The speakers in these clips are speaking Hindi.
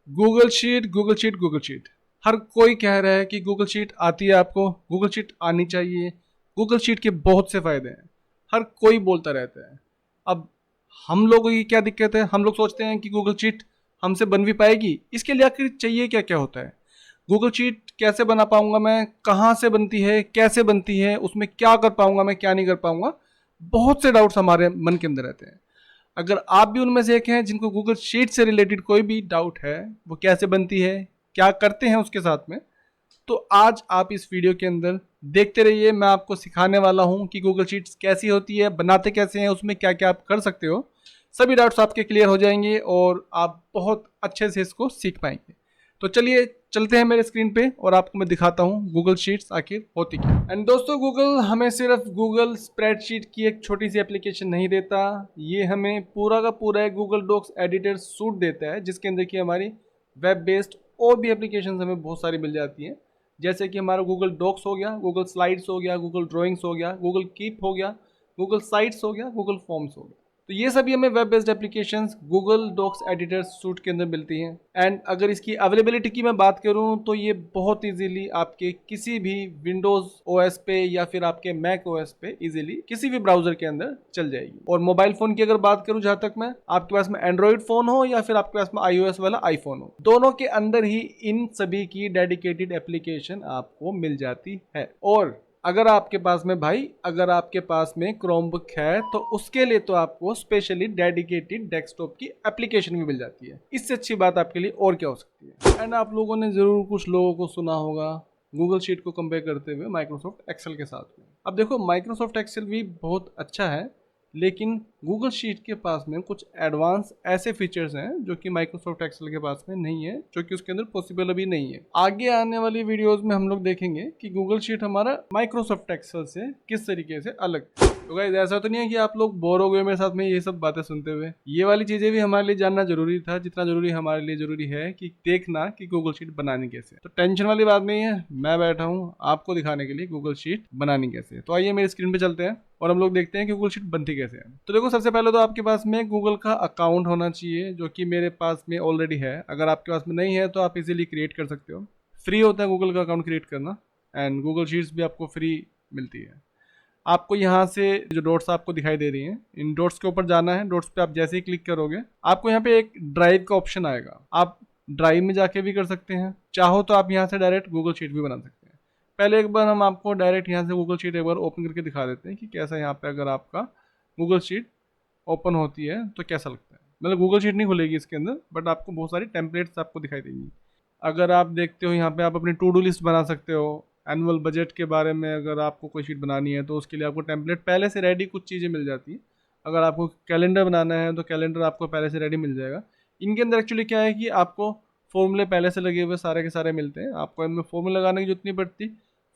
Google sheet, Google sheet, Google sheet. हर कोई कह रहा है कि गूगल शीट आती है, आपको गूगल शीट आनी चाहिए। गूगल शीट के बहुत से फ़ायदे हैं, हर कोई बोलता रहता है। अब हम लोगों की क्या दिक्कत है, हम लोग सोचते हैं कि गूगल शीट हमसे बन भी पाएगी, इसके लिए आखिर चाहिए क्या क्या होता है। गूगल शीट कैसे बना पाऊंगा मैं, कहाँ से बनती है, कैसे बनती है, उसमें क्या कर पाऊंगा मैं, क्या नहीं कर पाऊंगा। बहुत से डाउट्स हमारे मन के अंदर रहते हैं। अगर आप भी उनमें से एक हैं जिनको गूगल शीट से रिलेटेड कोई भी डाउट है, वो कैसे बनती है, क्या करते हैं उसके साथ में, तो आज आप इस वीडियो के अंदर देखते रहिए। मैं आपको सिखाने वाला हूं कि गूगल शीट्स कैसी होती है, बनाते कैसे हैं, उसमें क्या क्या आप कर सकते हो। सभी डाउट्स आपके क्लियर हो जाएंगे और आप बहुत अच्छे से इसको सीख पाएंगे। तो चलिए चलते हैं मेरे स्क्रीन पे और आपको मैं दिखाता हूँ गूगल शीट्स आखिर होती क्या। एंड दोस्तों, गूगल हमें सिर्फ गूगल स्प्रेडशीट की एक छोटी सी एप्लीकेशन नहीं देता, ये हमें पूरा का पूरा एक गूगल डॉक्स एडिटर सूट देता है, जिसके अंदर की हमारी वेब बेस्ड और भी एप्लीकेशन हमें बहुत सारी मिल जाती हैं। जैसे कि हमारा गूगल डॉक्स हो गया, गूगल स्लाइड्स हो गया, गूगल ड्राइंग्स हो गया, गूगल कीप हो गया, गूगल साइट्स हो गया, गूगल फॉर्म्स हो गया। तो ये सभी हमें web based applications Google Docs editor suite के अंदर मिलती हैं। एंड अगर इसकी अवेलेबिलिटी की मैं बात करूं तो ये बहुत इजीली आपके किसी भी विंडोज ओएस पे या फिर आपके मैक ओएस पे इजीली किसी भी ब्राउजर के अंदर चल जाएगी। और मोबाइल फोन की अगर बात करूं, जहां तक मैं, आपके पास में एंड्रॉइड फोन हो या फिर आपके पास में iOS वाला आईफोन हो, दोनों के अंदर ही इन सभी की डेडिकेटेड एप्लीकेशन आपको मिल जाती है। और अगर आपके पास में भाई, अगर आपके पास में क्रोमबुक है तो उसके लिए तो आपको स्पेशली डेडिकेटेड डेस्कटॉप की एप्लीकेशन भी मिल जाती है। इससे अच्छी बात आपके लिए और क्या हो सकती है। एंड आप लोगों ने जरूर कुछ लोगों को सुना होगा गूगल शीट को कंपेयर करते हुए माइक्रोसॉफ्ट एक्सेल के साथ में। अब देखो, माइक्रोसॉफ्ट एक्सेल भी बहुत अच्छा है, लेकिन गूगल शीट के पास में कुछ एडवांस ऐसे फीचर्स हैं जो कि माइक्रोसॉफ्ट एक्सेल के पास में नहीं है, जो कि उसके अंदर पॉसिबल अभी नहीं है। आगे आने वाली वीडियोस में हम लोग देखेंगे कि गूगल शीट हमारा माइक्रोसॉफ्ट एक्सेल से किस तरीके से अलग है। तो गाइस, ऐसा तो नहीं है कि आप लोग बोर हो गए मेरे साथ में ये सब बातें सुनते हुए। ये वाली चीजें भी हमारे लिए जानना जरूरी था, जितना जरूरी हमारे लिए जरूरी है कि देखना कि गूगल शीट बनानी कैसे है। तो टेंशन वाली बात नहीं है, मैं बैठा हूँ आपको दिखाने के लिए गूगल शीट बनानी कैसे है। तो आइए मेरी स्क्रीन पे चलते हैं और हम लोग देखते हैं कि गूगल शीट बनती कैसे है। तो देखो, सबसे पहले तो आपके पास में गूगल का अकाउंट होना चाहिए, जो कि मेरे पास में ऑलरेडी है। अगर आपके पास में नहीं है तो आप इजीली क्रिएट कर सकते हो। फ्री होता है गूगल का अकाउंट क्रिएट करना, एंड गूगल शीट्स भी आपको फ्री मिलती है। आपको यहाँ से जो डॉट्स आपको दिखाई दे रही हैं, इन डॉट्स के ऊपर जाना है। डॉट्स पे आप जैसे ही क्लिक करोगे, आपको यहाँ पे एक ड्राइव का ऑप्शन आएगा। आप ड्राइव में जाके भी कर सकते हैं, चाहो तो आप यहाँ से डायरेक्ट गूगल शीट भी बना सकते हैं। पहले एक बार हम आपको डायरेक्ट यहाँ से गूगल शीट एक बार ओपन करके दिखा देते हैं कि कैसा यहाँ पे अगर आपका गूगल शीट ओपन होती है तो कैसा लगता है। मतलब गूगल शीट नहीं खुलेगी इसके अंदर, बट आपको बहुत सारी टेम्पलेट्स आपको दिखाई देंगी। अगर आप देखते हो यहाँ पे आप अपनी टू डू लिस्ट बना सकते हो। एनुअल बजट के बारे में अगर आपको कोई शीट बनानी है तो उसके लिए आपको टेम्पलेट पहले से रेडी कुछ चीज़ें मिल जाती हैं। अगर आपको कैलेंडर बनाना है तो कैलेंडर आपको पहले से रेडी मिल जाएगा। इनके अंदर एक्चुअली क्या है कि आपको फॉर्मूले पहले से लगे हुए सारे के सारे मिलते हैं। आपको इनमें फॉर्मूला लगाने की जरूरत नहीं पड़ती,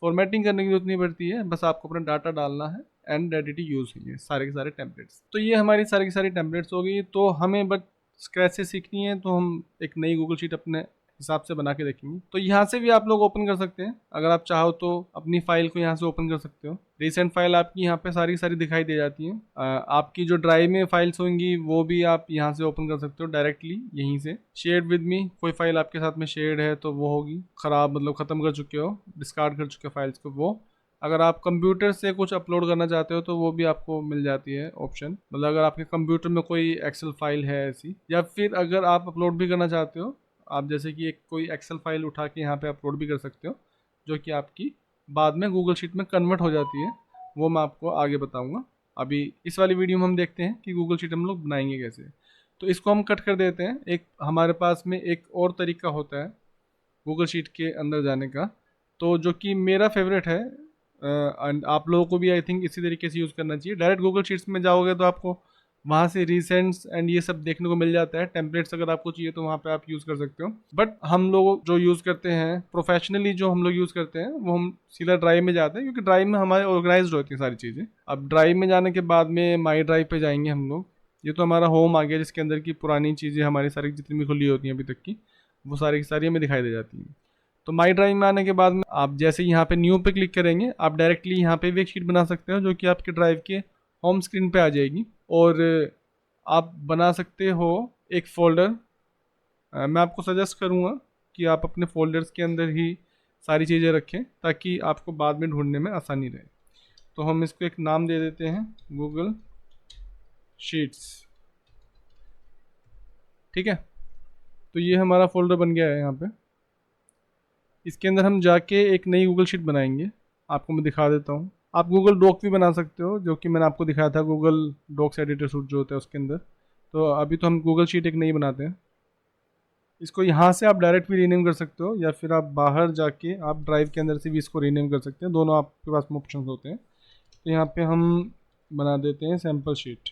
फॉर्मेटिंग करने की जरूरत नहीं पड़ती है, बस आपको अपना डाटा डालना है एंड रेडी टू यूज़ है सारे के सारे टेम्पलेट्स। तो ये हमारी सारी की सारी टेम्पलेट्स हो गई। तो हमें बस स्क्रैच से सीखनी है, तो हम एक नई गूगल शीट अपने हिसाब से बना के देखेंगे। तो यहाँ से भी आप लोग ओपन कर सकते हैं। अगर आप चाहो तो अपनी फाइल को यहाँ से ओपन कर सकते हो। रिसेंट फाइल आपकी यहाँ पे सारी सारी दिखाई दे जाती हैं। आपकी जो ड्राइव में फाइल्स होंगी वो भी आप यहाँ से ओपन कर सकते हो डायरेक्टली यहीं से। शेयर विद मी, कोई फाइल आपके साथ में शेयर्ड है तो वो होगी खराब, मतलब ख़त्म कर चुके हो, डिस्कार्ड कर चुके हो फाइल्स को, वो। अगर आप कंप्यूटर से कुछ अपलोड करना चाहते हो तो वो भी आपको मिल जाती है ऑप्शन। मतलब अगर आपके कंप्यूटर में कोई एक्सेल फाइल है ऐसी, या फिर अगर आप अपलोड भी करना चाहते हो, आप जैसे कि एक कोई एक्सेल फाइल उठा के यहाँ पे अपलोड भी कर सकते हो, जो कि आपकी बाद में गूगल शीट में कन्वर्ट हो जाती है। वो मैं आपको आगे बताऊँगा। अभी इस वाली वीडियो में हम देखते हैं कि गूगल शीट हम लोग बनाएंगे कैसे। तो इसको हम कट कर देते हैं। एक हमारे पास में एक और तरीका होता है गूगल शीट के अंदर जाने का, तो जो कि मेरा फेवरेट है। एंड आप लोगों को भी आई थिंक इसी तरीके से यूज़ करना चाहिए। डायरेक्ट गूगल शीट्स में जाओगे तो आपको वहाँ से रिसेंट्स एंड ये सब देखने को मिल जाता है। टेम्पलेट्स अगर आपको चाहिए तो वहाँ पे आप यूज़ कर सकते हो। बट हम लोग जो यूज़ करते हैं प्रोफेशनली, जो हम लोग यूज़ करते हैं, वो हम सीधा ड्राइव में जाते हैं, क्योंकि ड्राइव में हमारे ऑर्गेनाइज होती हैं सारी चीज़ें। अब ड्राइव में जाने के बाद में माई ड्राइव पे जाएंगे हम लोग। ये तो हमारा होम आ गया, जिसके अंदर की पुरानी चीज़ें हमारी सारी जितनी भी खुली होती हैं अभी तक की, वो सारी की सारी हमें दिखाई दे जाती हैं। तो माई ड्राइव में आने के बाद में आप जैसे यहाँ पे न्यू पे क्लिक करेंगे, आप डायरेक्टली यहाँ पे भी एक शीट बना सकते हो, जो कि आपके ड्राइव के होम स्क्रीन पे आ जाएगी। और आप बना सकते हो एक फ़ोल्डर मैं आपको सजेस्ट करूँगा कि आप अपने फ़ोल्डर्स के अंदर ही सारी चीज़ें रखें ताकि आपको बाद में ढूंढने में आसानी रहे। तो हम इसको एक नाम दे देते हैं गूगल शीट्स, ठीक है। तो ये हमारा फ़ोल्डर बन गया है यहाँ पे। इसके अंदर हम जाके एक नई गूगल शीट बनाएंगे, आपको मैं दिखा देता हूँ। आप गूगल डॉक भी बना सकते हो, जो कि मैंने आपको दिखाया था गूगल डॉक्स एडिटर सूट जो होता है उसके अंदर। तो अभी तो हम गूगल शीट एक नई बनाते हैं। इसको यहाँ से आप डायरेक्ट भी रीनेम कर सकते हो या फिर आप बाहर जाके आप ड्राइव के अंदर से भी इसको रीनेम कर सकते हैं, दोनों आपके पास में ऑप्शन होते हैं। तो यहाँ पे हम बना देते हैं sample sheet.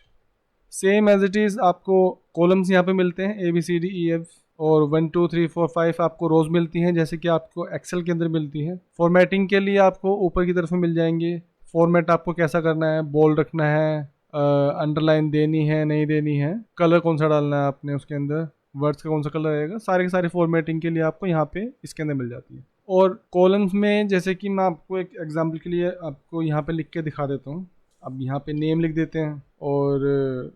Same as it is आपको कॉलम्स यहाँ पे मिलते हैं ABCDEF, और 1 2 3 4 5 आपको रोज मिलती हैं जैसे कि आपको एक्सेल के अंदर मिलती है। फॉर्मेटिंग के लिए आपको ऊपर की तरफ में मिल जाएंगे। फॉर्मेट आपको कैसा करना है, बोल्ड रखना है, अंडरलाइन देनी है नहीं देनी है, कलर कौन सा डालना है आपने उसके अंदर, वर्ड्स का कौन सा कलर रहेगा, सारे के सारे फॉर्मेटिंग के लिए आपको यहाँ पे इसके अंदर मिल जाती है। और कॉलम्स में जैसे कि मैं आपको एक एग्जांपल के लिए आपको यहाँ पे लिख के दिखा देता हूँ। अब यहाँ पे नेम लिख देते हैं और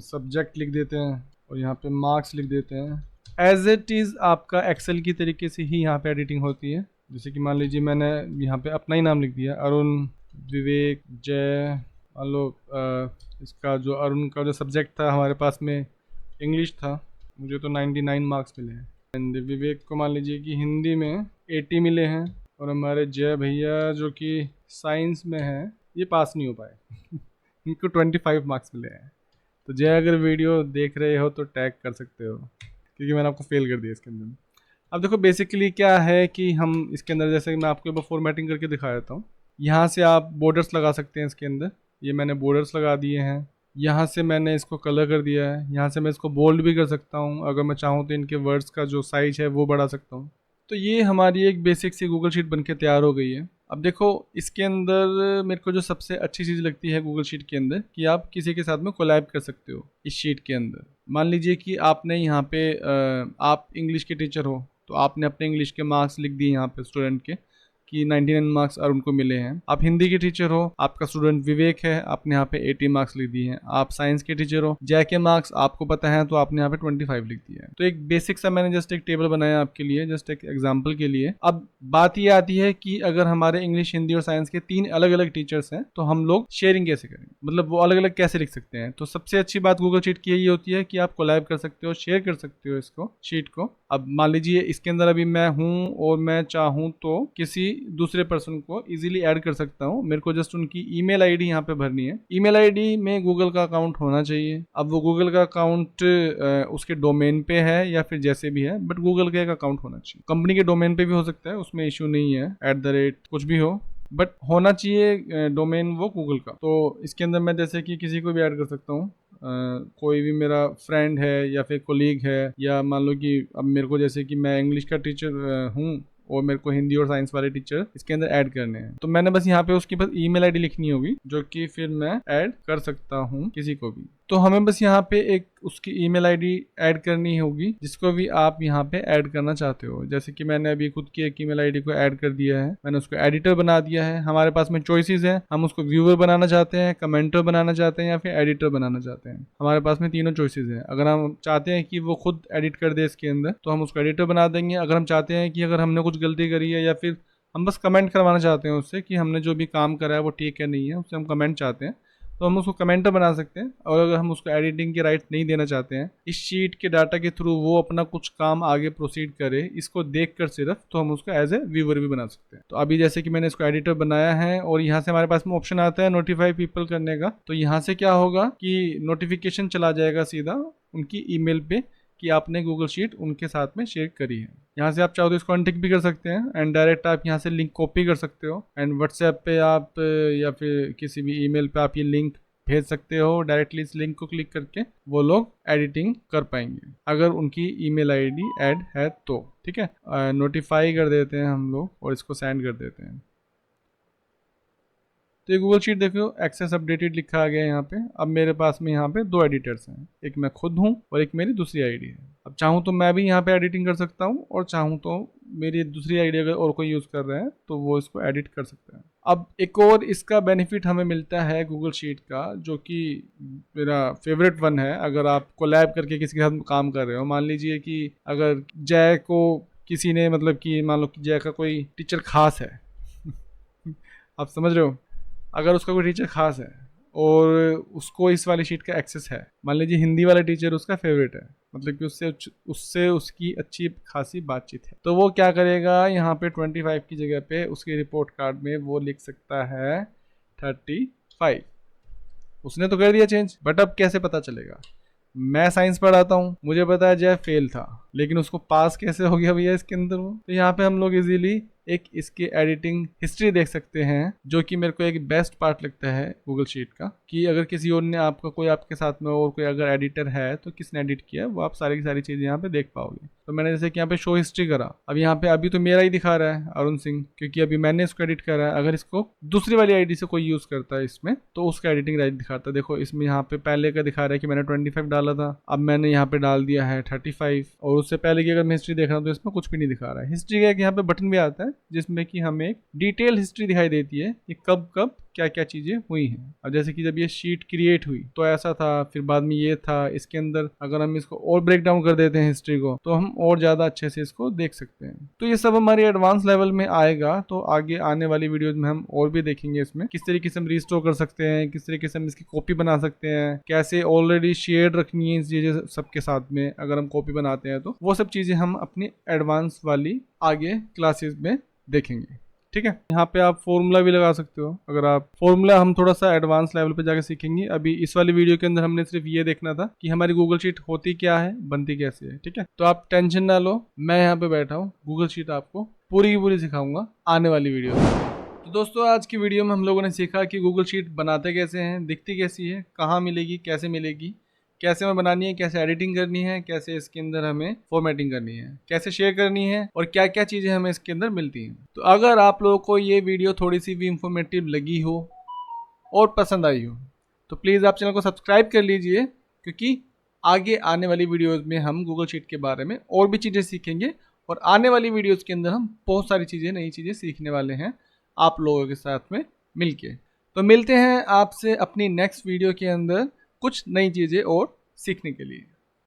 सब्जेक्ट लिख देते हैं और यहाँ पे मार्क्स लिख देते हैं। एज इट इज़ आपका एक्सेल की तरीके से ही यहाँ पे एडिटिंग होती है। जैसे कि मान लीजिए मैंने यहाँ पे अपना ही नाम लिख दिया, अरुण विवेक जय। मान लो इसका जो अरुण का जो सब्जेक्ट था हमारे पास में इंग्लिश था, मुझे तो 99 मार्क्स मिले हैं। एंड विवेक को मान लीजिए कि हिंदी में 80 मिले हैं, और हमारे जय भैया जो कि साइंस में है ये पास नहीं हो पाए इनको 25 मार्क्स मिले हैं। तो जय अगर वीडियो देख रहे हो तो टैग कर सकते हो, क्योंकि मैंने आपको फेल कर दिया इसके अंदर। अब देखो बेसिकली क्या है कि हम इसके अंदर, जैसे कि मैं आपको एक बार फॉर्मेटिंग करके दिखा देता हूँ। यहाँ से आप बॉर्डर्स लगा सकते हैं इसके अंदर, ये मैंने बॉर्डर्स लगा दिए हैं। यहाँ से मैंने इसको कलर कर दिया है, यहाँ से मैं इसको बोल्ड भी कर सकता हूँ, अगर मैं चाहूँ तो इनके वर्ड्स का जो साइज है वो बढ़ा सकता हूँ। तो ये हमारी एक बेसिक सी गूगल शीट बनके तैयार हो गई है। अब देखो इसके अंदर मेरे को जो सबसे अच्छी चीज़ लगती है गूगल शीट के अंदर, कि आप किसी के साथ में कोलैब कर सकते हो इस शीट के अंदर। मान लीजिए कि आपने यहाँ पे आप इंग्लिश के टीचर हो, तो आपने अपने इंग्लिश के मार्क्स लिख दिए यहाँ पे स्टूडेंट के कि 99 मार्क्स अरुण को मिले हैं। आप हिंदी के टीचर हो, आपका स्टूडेंट विवेक है, आपने यहाँ पे 80 मार्क्स लिख दिए हैं। आप साइंस के टीचर हो, जय के मार्क्स आपको पता है तो आपने यहाँ पे 25 लिख दिया है। तो एक बेसिक सा मैंने जस्ट एक टेबल बनाया आपके लिए, जस्ट एक एग्जाम्पल के लिए। अब बात ये आती है कि अगर हमारे इंग्लिश हिंदी और साइंस के 3 अलग अलग टीचर्स हैं तो हम लोग शेयरिंग कैसे करेंगे, मतलब वो अलग अलग कैसे लिख सकते हैं। तो सबसे अच्छी बात गूगल शीट की यही होती है कि आप कोलैब कर सकते हो, शेयर कर सकते हो इसको, शीट को। अब मान लीजिए इसके अंदर अभी मैं हूँ और मैं चाहूँ तो किसी दूसरे पर्सन को इजीली ऐड कर सकता हूँ। मेरे को जस्ट उनकी ईमेल आईडी यहाँ पे भरनी है। ईमेल आईडी में गूगल का अकाउंट होना चाहिए। अब वो गूगल का अकाउंट उसके डोमेन पे है या फिर जैसे भी है, बट गूगल का एक अकाउंट होना चाहिए। कंपनी के डोमेन पे भी हो सकता है, उसमें इश्यू नहीं है, @ कुछ भी हो, बट होना चाहिए डोमेन वो गूगल का। तो इसके अंदर मैं जैसे कि किसी को भी ऐड कर सकता हूँ, कोई भी मेरा फ्रेंड है या फिर कोलीग है, या मान लो कि अब मेरे को जैसे कि मैं इंग्लिश का टीचर हूँ और मेरे को हिंदी और साइंस वाले टीचर इसके अंदर ऐड करने हैं, तो मैंने बस यहाँ पे उसकी बस ईमेल आईडी लिखनी होगी, जो कि फिर मैं ऐड कर सकता हूँ किसी को भी। तो हमें बस यहाँ पे एक उसकी ईमेल आईडी ऐड करनी होगी जिसको भी आप यहाँ पे ऐड करना चाहते हो। जैसे कि मैंने अभी खुद की एक ईमेल आईडी को ऐड कर दिया है, मैंने उसको एडिटर बना दिया है। हमारे पास में चॉइसेस है, हम उसको व्यूअर बनाना चाहते हैं, कमेंटर बनाना चाहते हैं या फिर एडिटर बनाना चाहते हैं। हमारे पास में तीनों चॉइसेस है। अगर हम चाहते हैं कि वो खुद एडिट कर दे इसके अंदर तो हम उसको एडिटर बना देंगे। अगर हम चाहते हैं कि अगर हमने कुछ गलती करी है या फिर हम बस कमेंट करवाना चाहते हैं उससे कि हमने जो भी काम करा है वो ठीक है नहीं है, उससे हम कमेंट चाहते हैं, तो हम उसको कमेंटर बना सकते हैं। और अगर हम उसको एडिटिंग के राइट नहीं देना चाहते हैं, इस शीट के डाटा के थ्रू वो अपना कुछ काम आगे प्रोसीड करे इसको देखकर सिर्फ, तो हम उसको एज ए व्यूअर भी बना सकते हैं। तो अभी जैसे कि मैंने इसको एडिटर बनाया है और यहाँ से हमारे पास में ऑप्शन आता है नोटिफाई पीपल करने का। तो यहाँ से क्या होगा कि नोटिफिकेशन चला जाएगा सीधा उनकी ईमेल पे कि आपने गूगल शीट उनके साथ में शेयर करी है। यहाँ से आप चाहो तो इसको अनटिक भी कर सकते हैं एंड डायरेक्ट आप यहाँ से लिंक कॉपी कर सकते हो एंड व्हाट्सएप पे आप या फिर किसी भी ईमेल पे आप ये लिंक भेज सकते हो। डायरेक्टली इस लिंक को क्लिक करके वो लोग एडिटिंग कर पाएंगे अगर उनकी ईमेल आईडी ऐड है तो, ठीक है। नोटिफाई कर देते हैं हम लोग और इसको सेंड कर देते हैं। तो ये गूगल शीट देखो एक्सेस अपडेटेड लिखा आ गया यहाँ पे। अब मेरे पास में यहाँ पे 2 एडिटर्स हैं, एक मैं खुद हूँ और एक मेरी दूसरी आईडी है। अब चाहूँ तो मैं भी यहाँ पे एडिटिंग कर सकता हूँ और चाहूँ तो मेरी दूसरी आईडी अगर और कोई यूज़ कर रहा है तो वो इसको एडिट कर सकता है। अब एक और इसका बेनिफिट हमें मिलता है गूगल शीट का, जो कि मेरा फेवरेट वन है। अगर आप कोलैब करके किसी के साथ काम कर रहे हो, मान लीजिए कि अगर जय को किसी ने मतलब कि मान लो कि जय का कोई टीचर खास है आप समझ रहे हो, अगर उसका कोई टीचर खास है और उसको इस वाली शीट का एक्सेस है, मान लीजिए हिंदी वाला टीचर उसका फेवरेट है, मतलब कि उससे उसकी अच्छी खासी बातचीत है, तो वो क्या करेगा, यहाँ पे 25 की जगह पे उसके रिपोर्ट कार्ड में वो लिख सकता है 35। उसने तो कर दिया चेंज, बट अब कैसे पता चलेगा? मैं साइंस पढ़ाता हूँ, मुझे पता है जय फेल था, लेकिन उसको पास कैसे हो गया भैया इसके अंदर वो? तो यहाँ पे हम लोग इजीली एक इसकी एडिटिंग हिस्ट्री देख सकते हैं, जो कि मेरे को एक बेस्ट पार्ट लगता है गूगल शीट का, कि अगर किसी और ने आपका कोई आपके साथ में और कोई अगर एडिटर है तो किसने एडिट किया वो आप सारी की सारी चीज़ें यहाँ पे देख पाओगे। तो मैंने जैसे कि यहाँ पे शो हिस्ट्री करा, अब यहाँ पे अभी तो मेरा ही दिखा रहा है अरुण सिंह, क्योंकि अभी मैंने इसको एडिट करा है। अगर इसको दूसरी वाली आईडी से कोई यूज़ करता है इसमें तो उसका एडिटिंग राइट दिखाता है। देखो इसमें यहाँ पे पहले का दिखा रहा है कि मैंने 25 डाला था, अब मैंने यहाँ पे डाल दिया है 35, और उससे पहले की अगर मैं हिस्ट्री देख रहा हूँ तो इसमें कुछ भी नहीं दिखा रहा है। हिस्ट्री का यहाँ पे बटन भी आता है जिसमें कि हमें एक डिटेल हिस्ट्री दिखाई देती है कि कब कब क्या क्या चीजें हुई हैं। अब जैसे कि जब ये शीट क्रिएट हुई तो ऐसा था, फिर बाद में ये था, इसके अंदर अगर हम इसको और ब्रेक डाउन कर देते हैं हिस्ट्री को तो हम और ज्यादा अच्छे से इसको देख सकते हैं। तो ये सब हमारे एडवांस लेवल में आएगा, तो आगे आने वाली वीडियोज में हम और भी देखेंगे इसमें किस तरीके से हम रिस्टोर कर सकते हैं, किस तरीके से हम इसकी कॉपी बना सकते हैं, कैसे ऑलरेडी शेयर रखनी है चीजें सबके साथ में अगर हम कॉपी बनाते हैं, तो वो सब चीजें हम अपनी एडवांस वाली आगे क्लासेस में देखेंगे। ठीक है, यहाँ पे आप फॉर्मूला भी लगा सकते हो। अगर आप फॉर्मूला हम थोड़ा सा एडवांस लेवल पे जाके सीखेंगे। अभी इस वाली वीडियो के अंदर हमने सिर्फ ये देखना था कि हमारी गूगल शीट होती क्या है, बनती कैसे है। ठीक है, तो आप टेंशन ना लो, मैं यहाँ पे बैठा हूँ, गूगल शीट आपको पूरी की पूरी सिखाऊंगा आने वाली वीडियो में। तो दोस्तों आज की वीडियो में हम लोगों ने सीखा कि गूगल शीट बनाते कैसे हैं, दिखती कैसी है, कहाँ मिलेगी, कैसे मिलेगी, कैसे हमें बनानी है, कैसे एडिटिंग करनी है, कैसे इसके अंदर हमें फॉर्मेटिंग करनी है, कैसे शेयर करनी है, और क्या क्या चीज़ें हमें इसके अंदर मिलती हैं। तो अगर आप लोगों को ये वीडियो थोड़ी सी भी इंफॉर्मेटिव लगी हो और पसंद आई हो तो प्लीज़ आप चैनल को सब्सक्राइब कर लीजिए, क्योंकि आगे आने वाली वीडियोज़ में हम गूगल शीट के बारे में और भी चीज़ें सीखेंगे, और आने वाली वीडियोज़ के अंदर हम बहुत सारी चीज़ें, नई चीज़ें सीखने वाले हैं आप लोगों के साथ में मिलके। तो मिलते हैं आपसे अपनी नेक्स्ट वीडियो के अंदर कुछ नई चीज़ें और सीखने के लिए।